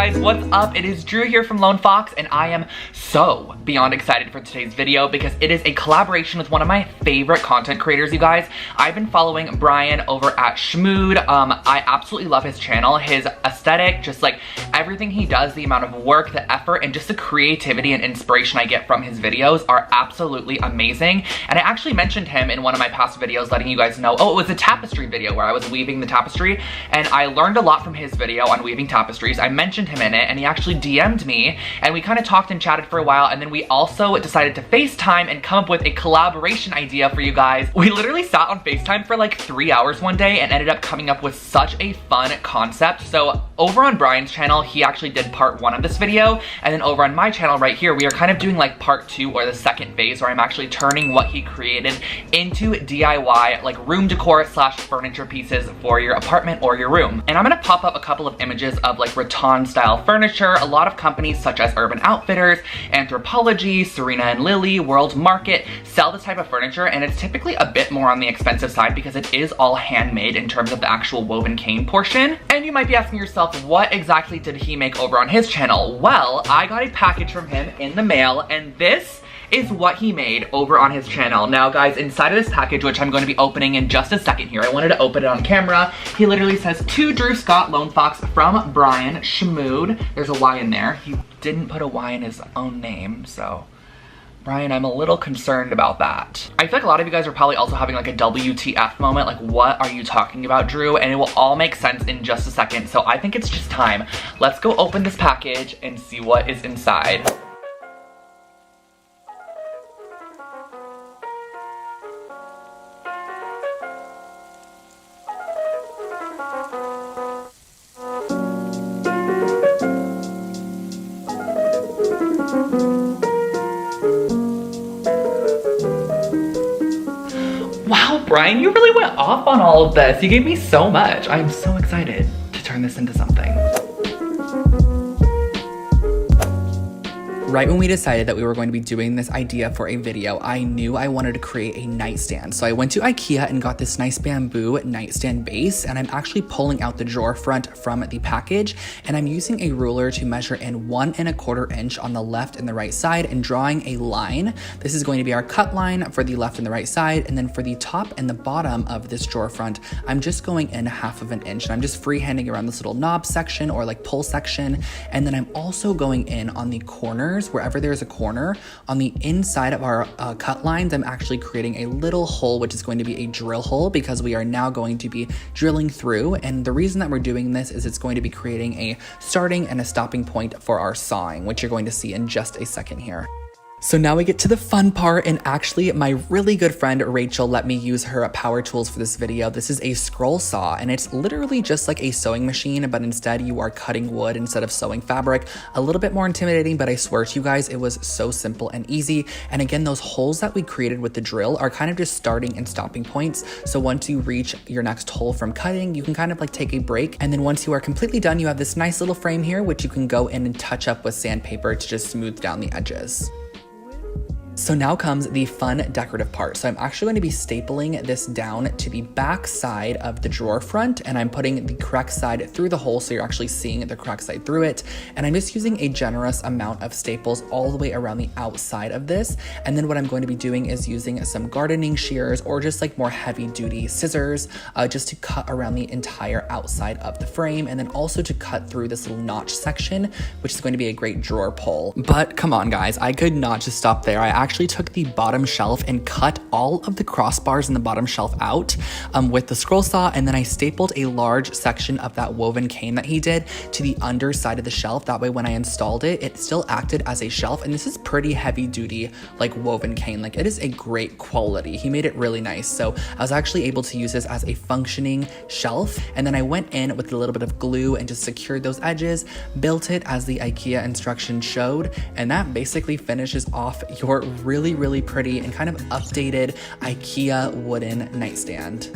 guys, what's up? It is Drew here from Lone Fox, and I am so beyond excited for today's video because it is a collaboration with one of my favorite content creators, you guys. I've been following Brian over at Schmood. I absolutely love his channel, his aesthetic, just like everything he does, the amount of work, the effort, and just the creativity and inspiration I get from his videos are absolutely amazing. And I actually mentioned him in one of my past videos, letting you guys know, oh, it was a tapestry video where I was weaving the tapestry, and I learned a lot from his video on weaving tapestries. I mentioned him in it, and he actually DM'd me, and we kind of talked and chatted for a while, and then we also decided to FaceTime and come up with a collaboration idea for you guys. We literally sat on FaceTime for like 3 hours one day and ended up coming up with such a fun concept. So over on Brian's channel, he actually did part 1 of this video, and then over on my channel right here, we are kind of doing like part 2 or the second phase, where I'm actually turning what he created into DIY like room decor slash furniture pieces for your apartment or your room. And I'm gonna pop up a couple of images of like rattan style furniture. A lot of companies such as Urban Outfitters, Anthropologie, Serena and Lily, World Market sell this type of furniture, and it's typically a bit more on the expensive side because it is all handmade in terms of the actual woven cane portion. And you might be asking yourself, what exactly did he make over on his channel? Well, I got a package from him in the mail, and this is what he made over on his channel. Now guys, inside of this package, which I'm going to be opening in just a second here, I wanted to open it on camera. He literally says, to Drew Scott Lone Fox from Brian Schmood. There's a Y in there. He didn't put a Y in his own name, so Brian, I'm a little concerned about that. I feel like a lot of you guys are probably also having like a WTF moment, like what are you talking about, Drew? And it will all make sense in just a second, so I think it's just time. Let's go open this package and see what is inside. Wow, Brian, you really went off on all of this. You gave me so much. I'm so excited to turn this into something. Right when we decided that we were going to be doing this idea for a video, I knew I wanted to create a nightstand. So I went to Ikea and got this nice bamboo nightstand base, and I'm actually pulling out the drawer front from the package, and I'm using a ruler to measure in 1 1/4 inch on the left and the right side and drawing a line. This is going to be our cut line for the left and the right side, and then for the top and the bottom of this drawer front, I'm just going in 1/2 inch, and I'm just freehanding around this little knob section or like pull section, and then I'm also going in on the corners. Wherever there's a corner on the inside of our cut lines, I'm actually creating a little hole, which is going to be a drill hole, because we are now going to be drilling through. And the reason that we're doing this is it's going to be creating a starting and a stopping point for our sawing, which you're going to see in just a second here. So now we get to the fun part, and actually my really good friend Rachel let me use her power tools for this video. This is a scroll saw, and it's literally just like a sewing machine, but instead you are cutting wood instead of sewing fabric. A little bit more intimidating, but I swear to you guys, it was so simple and easy. And again, those holes that we created with the drill are kind of just starting and stopping points. So once you reach your next hole from cutting, you can kind of like take a break. And then once you are completely done, you have this nice little frame here, which you can go in and touch up with sandpaper to just smooth down the edges. So now comes the fun decorative part. So I'm actually going to be stapling this down to the back side of the drawer front, and I'm putting the correct side through the hole, so you're actually seeing the correct side through it. And I'm just using a generous amount of staples all the way around the outside of this. And then what I'm going to be doing is using some gardening shears or just like more heavy duty scissors just to cut around the entire outside of the frame, and then also to cut through this little notch section, which is going to be a great drawer pull. But come on guys, I could not just stop there. I actually took the bottom shelf and cut all of the crossbars in the bottom shelf out with the scroll saw, and then I stapled a large section of that woven cane that he did to the underside of the shelf. That way when I installed it, it still acted as a shelf, and this is pretty heavy duty like woven cane. Like, it is a great quality. He made it really nice. So I was actually able to use this as a functioning shelf, and then I went in with a little bit of glue and just secured those edges, built it as the Ikea instructions showed, and that basically finishes off your really pretty and kind of updated Ikea wooden nightstand.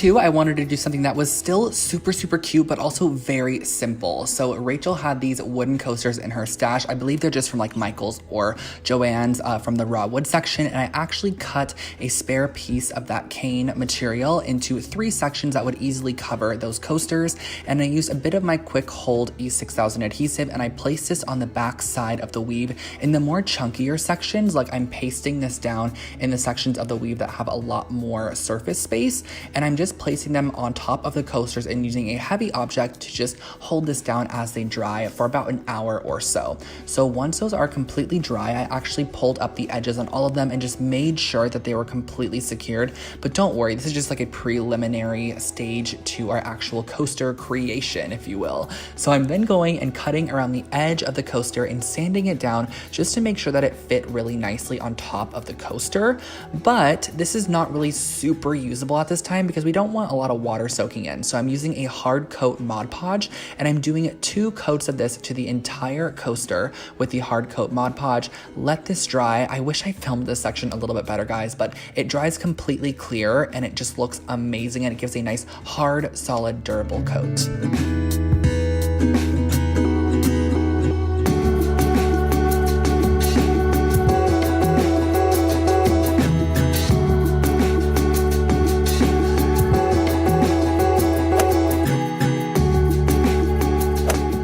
two, I wanted to do something that was still super, super cute, but also very simple. So Rachel had these wooden coasters in her stash. I believe they're just from like Michael's or Joann's from the raw wood section. And I actually cut a spare piece of that cane material into 3 sections that would easily cover those coasters. And I used a bit of my Quick Hold E6000 adhesive, and I placed this on the back side of the weave in the more chunkier sections. Like I'm pasting this down in the sections of the weave that have a lot more surface space. And I'm just placing them on top of the coasters and using a heavy object to just hold this down as they dry for about an hour or so. So once those are completely dry, I actually pulled up the edges on all of them and just made sure that they were completely secured. But don't worry, this is just like a preliminary stage to our actual coaster creation, if you will. So I'm then going and cutting around the edge of the coaster and sanding it down just to make sure that it fit really nicely on top of the coaster. But this is not really super usable at this time because we don't want a lot of water soaking in. So I'm using a hard coat Mod Podge, and I'm doing 2 coats of this to the entire coaster with the hard coat Mod Podge. Let this dry. I wish I filmed this section a little bit better, guys, but it dries completely clear and it just looks amazing, and it gives a nice hard, solid, durable coat.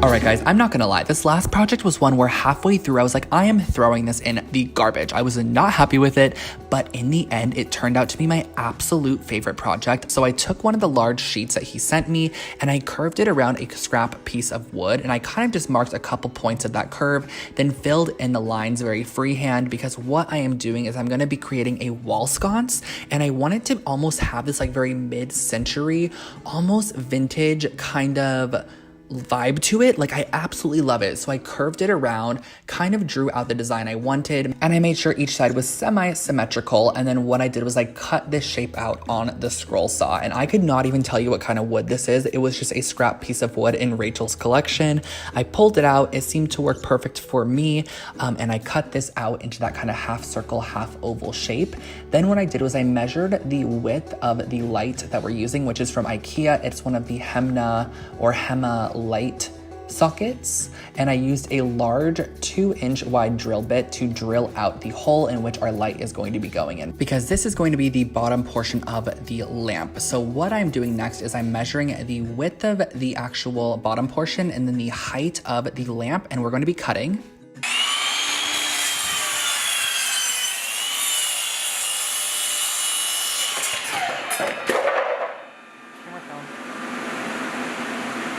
Alright guys, I'm not gonna lie, this last project was one where halfway through I was like, I am throwing this in the garbage. I was not happy with it, but in the end it turned out to be my absolute favorite project. So I took one of the large sheets that he sent me and I curved it around a scrap piece of wood, and I kind of just marked a couple points of that curve, then filled in the lines very freehand, because what I am doing is I'm gonna be creating a wall sconce, and I wanted to almost have this like very mid-century, almost vintage kind of vibe to it. Like I absolutely love it. So I curved it around, kind of drew out the design I wanted, and I made sure each side was semi-symmetrical. And then what I did was I cut this shape out on the scroll saw, and I could not even tell you what kind of wood this is. It was just a scrap piece of wood in Rachel's collection. I pulled it out. It seemed to work perfect for me. And I cut this out into that kind of half circle, half oval shape. Then what I did was I measured the width of the light that we're using, which is from Ikea. It's one of the Hema light sockets, and I used a large 2-inch wide drill bit to drill out the hole in which our light is going to be going in, because this is going to be the bottom portion of the lamp. So what I'm doing next is I'm measuring the width of the actual bottom portion and then the height of the lamp, and we're going to be cutting.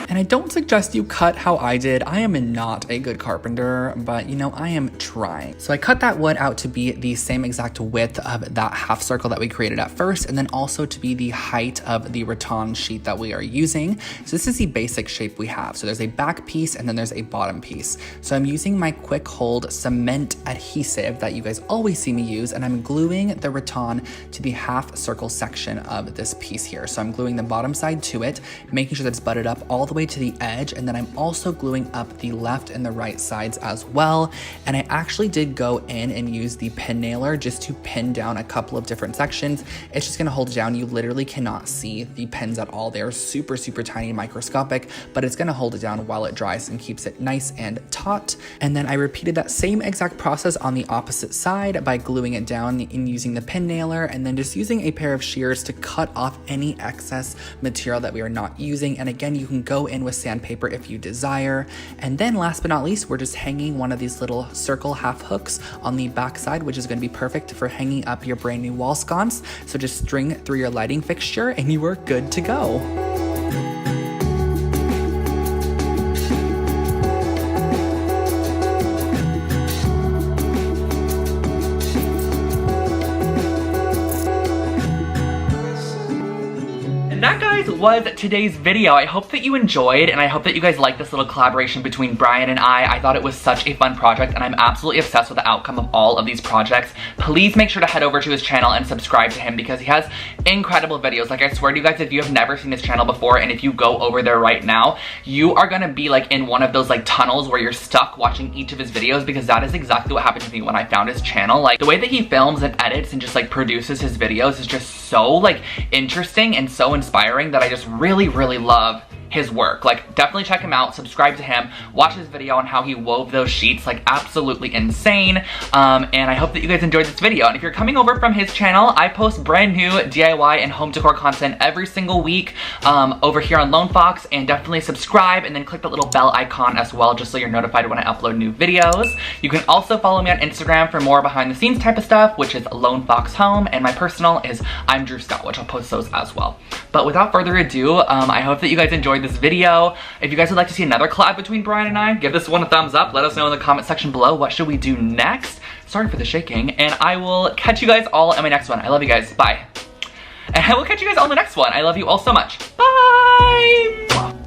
And I don't suggest you cut how I did. I am not a good carpenter, but you know, I am trying. So I cut that wood out to be the same exact width of that half circle that we created at first, and then also to be the height of the rattan sheet that we are using. So this is the basic shape we have. So there's a back piece and then there's a bottom piece. So I'm using my Quick Hold cement adhesive that you guys always see me use, and I'm gluing the rattan to the half circle section of this piece here. So I'm gluing the bottom side to it, making sure that it's butted up all the way to the edge, and then I'm also gluing up the left and the right sides as well. And I actually did go in and use the pin nailer just to pin down a couple of different sections. It's just gonna hold it down. You literally cannot see the pins at all. They're super, super tiny and microscopic, but it's gonna hold it down while it dries and keeps it nice and taut. And then I repeated that same exact process on the opposite side by gluing it down and using the pin nailer, and then just using a pair of shears to cut off any excess material that we are not using. And again, you can go in with sandpaper if you desire. And then last but not least, we're just hanging one of these little circle half hooks on the back side, which is going to be perfect for hanging up your brand new wall sconce. So just string through your lighting fixture and you are good to go. That, guys, was today's video. I hope that you enjoyed, and I hope that you guys liked this little collaboration between Brian and I. I thought it was such a fun project, and I'm absolutely obsessed with the outcome of all of these projects. Please make sure to head over to his channel and subscribe to him because he has incredible videos. Like, I swear to you guys, if you have never seen his channel before, and if you go over there right now, you are gonna be like in one of those like tunnels where you're stuck watching each of his videos, because that is exactly what happened to me when I found his channel. Like, the way that he films and edits and just like produces his videos is just so like interesting and so inspiring that I just really love his work. Like, definitely check him out, subscribe to him, watch his video on how he wove those sheets, like absolutely insane. And I hope that you guys enjoyed this video. And if you're coming over from his channel, I post brand new DIY and home decor content every single week over here on Lone Fox, and definitely subscribe and then click the little bell icon as well, just so you're notified when I upload new videos. You can also follow me on Instagram for more behind the scenes type of stuff, which is Lone Fox Home, and my personal is I'm Drew Scott, which I'll post those as well. But without further ado, I hope that you guys enjoyed this video. If you guys would like to see another collab between Brian and I, give this one a thumbs up. Let us know in the comment section below what should we do next. Sorry for the shaking, and I will catch you guys all in my next one. I love you guys. Bye. And I will catch you guys all in the next one. I love you all so much. Bye.